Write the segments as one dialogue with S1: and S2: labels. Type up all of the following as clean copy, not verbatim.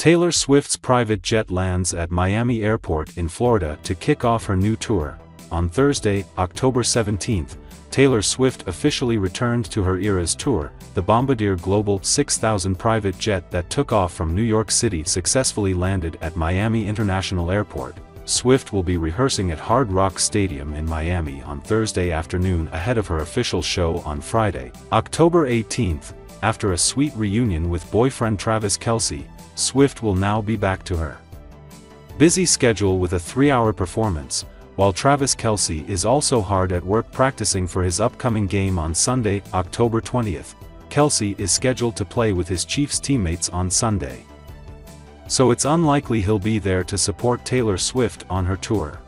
S1: Taylor Swift's private jet lands at Miami Airport in Florida to kick off her new tour. On Thursday, October 17, Taylor Swift officially returned to her Eras Tour. The Bombardier Global 6000 private jet that took off from New York City successfully landed at Miami International Airport. Swift will be rehearsing at Hard Rock Stadium in Miami on Thursday afternoon ahead of her official show on Friday, October 18. After a sweet reunion with boyfriend Travis Kelce, Swift will now be back to her busy schedule with a 3-hour performance, while Travis Kelce is also hard at work practicing for his upcoming game on Sunday, October 20th. Kelce is scheduled to play with his Chiefs teammates on Sunday, so it's unlikely he'll be there to support Taylor Swift on her tour.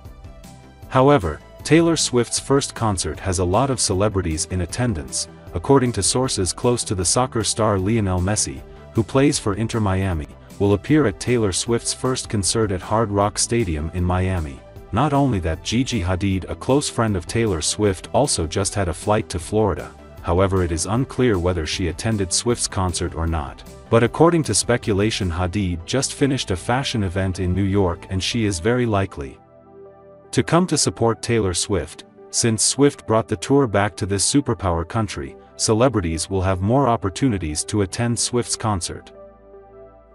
S1: However, Taylor Swift's first concert has a lot of celebrities in attendance, according to sources close to the soccer star. Lionel Messi, who plays for Inter Miami, will appear at Taylor Swift's first concert at Hard Rock Stadium in Miami. Not only that, Gigi Hadid, a close friend of Taylor Swift, also just had a flight to Florida. However, it is unclear whether she attended Swift's concert or not. But according to speculation, Hadid just finished a fashion event in New York and she is very likely to come to support Taylor Swift. Since Swift brought the tour back to this superpower country, celebrities will have more opportunities to attend Swift's concert.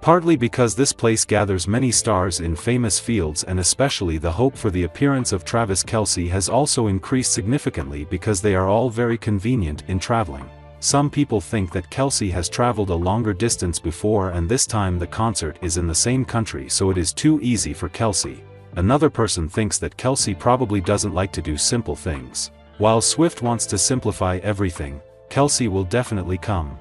S1: Partly because this place gathers many stars in famous fields, and especially the hope for the appearance of Travis Kelce has also increased significantly because they are all very convenient in traveling. Some people think that Kelce has traveled a longer distance before and this time the concert is in the same country, so it is too easy for Kelce. Another person thinks that Kelce probably doesn't like to do simple things. While Swift wants to simplify everything, Kelce will definitely come.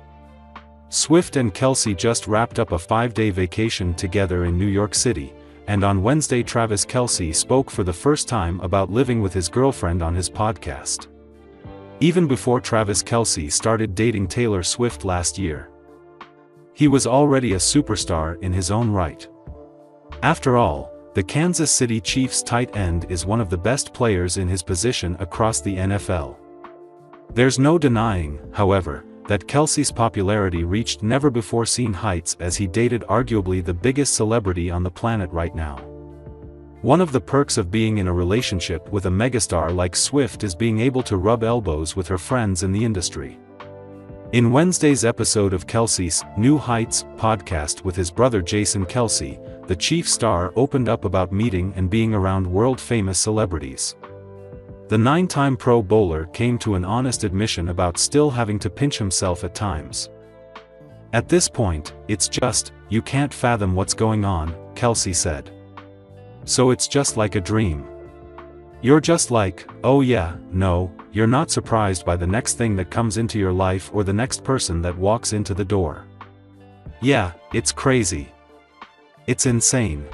S1: Swift and Kelce just wrapped up a 5-day vacation together in New York City, and on Wednesday Travis Kelce spoke for the first time about living with his girlfriend on his podcast. Even before Travis Kelce started dating Taylor Swift last year, he was already a superstar in his own right. After all, the Kansas City Chiefs tight end is one of the best players in his position across the NFL. There's no denying, however, that Kelce's popularity reached never-before-seen heights as he dated arguably the biggest celebrity on the planet right now. One of the perks of being in a relationship with a megastar like Swift is being able to rub elbows with her friends in the industry. In Wednesday's episode of Kelce's New Heights podcast with his brother Jason Kelce, the Chiefs star opened up about meeting and being around world-famous celebrities. The 9-time Pro Bowler came to an honest admission about still having to pinch himself at times. "At this point, it's just, you can't fathom what's going on," Kelce said. "So it's just like a dream. You're just like, oh yeah, no, you're not surprised by the next thing that comes into your life or the next person that walks into the door. Yeah, it's crazy. It's insane.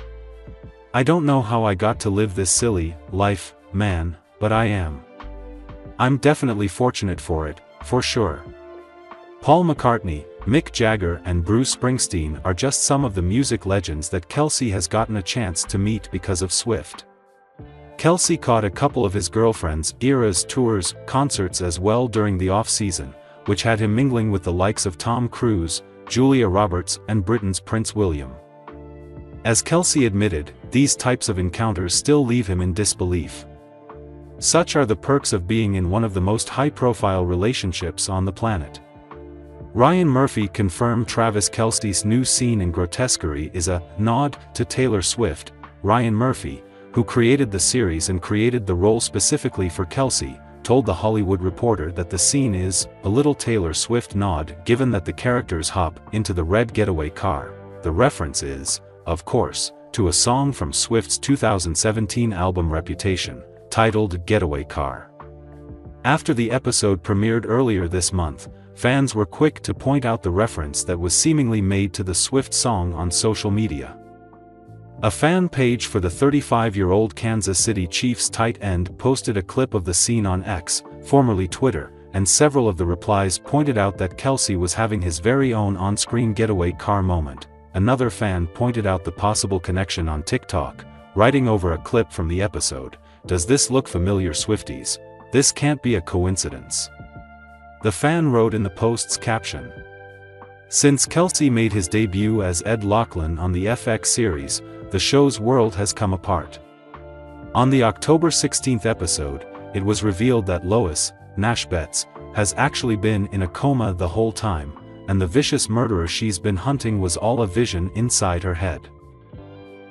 S1: I don't know how I got to live this silly life, man. But I am. I'm definitely fortunate for it, for sure." Paul McCartney, Mick Jagger and Bruce Springsteen are just some of the music legends that Kelce has gotten a chance to meet because of Swift. Kelce caught a couple of his girlfriend's Eras Tours concerts as well during the off-season, which had him mingling with the likes of Tom Cruise, Julia Roberts and Britain's Prince William. As Kelce admitted, these types of encounters still leave him in disbelief. Such are the perks of being in one of the most high-profile relationships on the planet. Ryan Murphy confirmed Travis Kelce's new scene in Grotesquerie is a nod to Taylor Swift. Ryan Murphy, who created the series and created the role specifically for Kelce, told The Hollywood Reporter that the scene is a little Taylor Swift nod given that the characters hop into the red getaway car. The reference is, of course, to a song from Swift's 2017 album Reputation, titled Getaway Car. After the episode premiered earlier this month, fans were quick to point out the reference that was seemingly made to the Swift song on social media. A fan page for the 35-year-old Kansas City Chiefs tight end posted a clip of the scene on X, formerly Twitter, and several of the replies pointed out that Kelce was having his very own on-screen getaway car moment. Another fan pointed out the possible connection on TikTok, writing over a clip from the episode, "Does this look familiar, Swifties? This can't be a coincidence." The fan wrote in the post's caption, Since Kelce made his debut as Ed Lachlan on the FX series, the show's world has come apart. On the October 16th episode, it was revealed that Lois, Nash Betts, has actually been in a coma the whole time, and the vicious murderer she's been hunting was all a vision inside her head.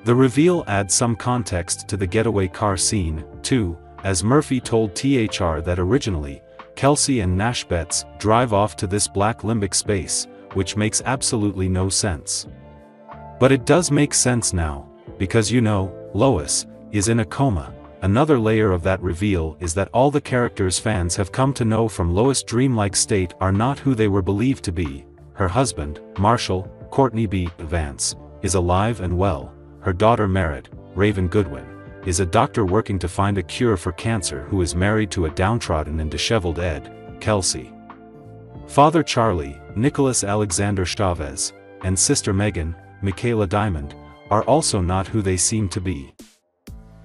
S1: The reveal adds some context to the getaway car scene, too, as Murphy told THR that originally, Kelce and Nash Betts drive off to this black limbic space, which makes absolutely no sense. But it does make sense now, because Lois is in a coma. Another layer of that reveal is that all the characters fans have come to know from Lois' dreamlike state are not who they were believed to be. Her husband, Marshall, Courtney B. Vance, is alive and well. Her daughter Merritt, Raven Goodwin, is a doctor working to find a cure for cancer who is married to a downtrodden and disheveled Ed, Kelce. Father Charlie, Nicholas Alexander Chavez, and sister Megan, Michaela Diamond, are also not who they seem to be.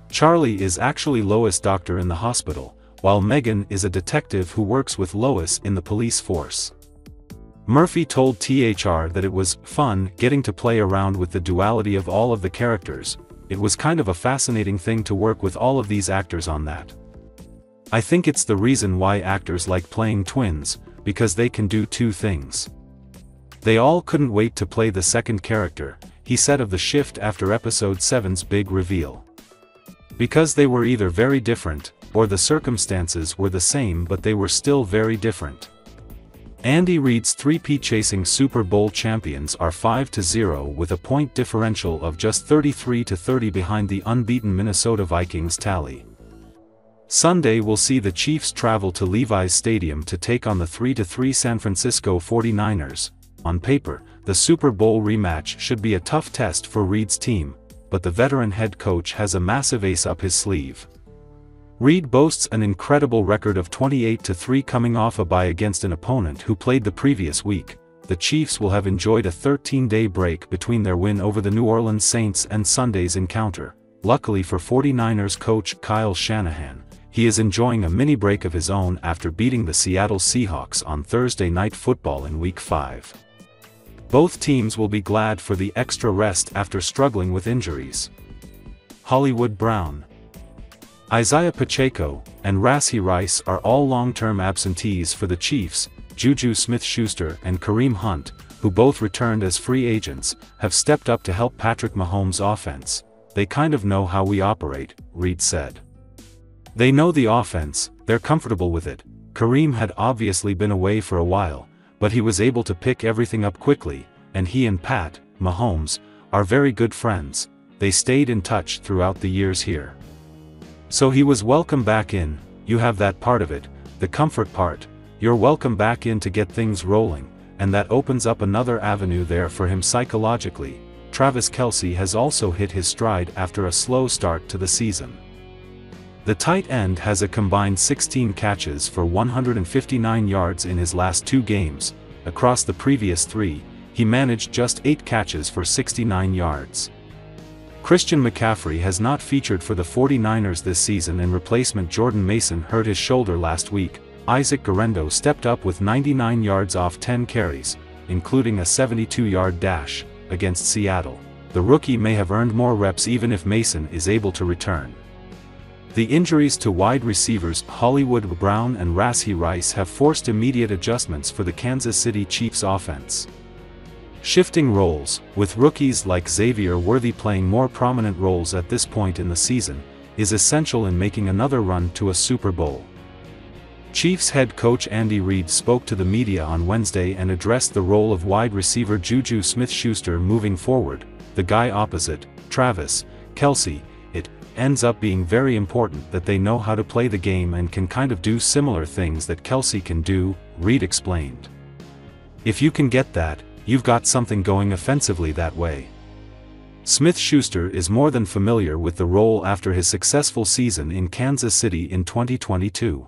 S1: Charlie is actually Lois' doctor in the hospital, while Megan is a detective who works with Lois in the police force. Murphy told THR that it was fun getting to play around with the duality of all of the characters. It was kind of a fascinating thing to work with all of these actors on that. I think it's the reason why actors like playing twins, because they can do two things. They all couldn't wait to play the second character, he said of the shift after episode 7's big reveal. Because they were either very different, or the circumstances were the same but they were still very different. Andy Reid's 3P chasing Super Bowl champions are 5-0 with a point differential of just 33-30 behind the unbeaten Minnesota Vikings tally. Sunday will see the Chiefs travel to Levi's Stadium to take on the 3-3 San Francisco 49ers. On paper, the Super Bowl rematch should be a tough test for Reid's team, but the veteran head coach has a massive ace up his sleeve. Reid boasts an incredible record of 28-3 coming off a bye against an opponent who played the previous week. The Chiefs will have enjoyed a 13-day break between their win over the New Orleans Saints and Sunday's encounter. Luckily for 49ers coach Kyle Shanahan, he is enjoying a mini break of his own after beating the Seattle Seahawks on Thursday Night Football in Week 5. Both teams will be glad for the extra rest after struggling with injuries. Hollywood Brown, Isaiah Pacheco, and Rashee Rice are all long-term absentees for the Chiefs. Juju Smith-Schuster and Kareem Hunt, who both returned as free agents, have stepped up to help Patrick Mahomes' offense. They kind of know how we operate, Reid said. They know the offense, they're comfortable with it. Kareem had obviously been away for a while, but he was able to pick everything up quickly, and he and Pat, Mahomes, are very good friends. They stayed in touch throughout the years here. So he was welcome back in. You have that part of it, the comfort part. You're welcome back in to get things rolling, and that opens up another avenue there for him psychologically. Travis Kelce has also hit his stride after a slow start to the season. The tight end has a combined 16 catches for 159 yards in his last 2 games. Across the previous 3, he managed just 8 catches for 69 yards. Christian McCaffrey has not featured for the 49ers this season, and replacement Jordan Mason hurt his shoulder last week. Isaac Guerendo stepped up with 99 yards off 10 carries, including a 72-yard dash, against Seattle. The rookie may have earned more reps even if Mason is able to return. The injuries to wide receivers Hollywood Brown and Rashee Rice have forced immediate adjustments for the Kansas City Chiefs offense. Shifting roles, with rookies like Xavier Worthy playing more prominent roles at this point in the season, is essential in making another run to a Super Bowl. Chiefs head coach Andy Reid spoke to the media on Wednesday and addressed the role of wide receiver Juju Smith-Schuster moving forward, the guy opposite, Travis Kelce. It ends up being very important that they know how to play the game and can kind of do similar things that Kelce can do, Reid explained. If you can get that, you've got something going offensively that way. Smith-Schuster is more than familiar with the role after his successful season in Kansas City in 2022.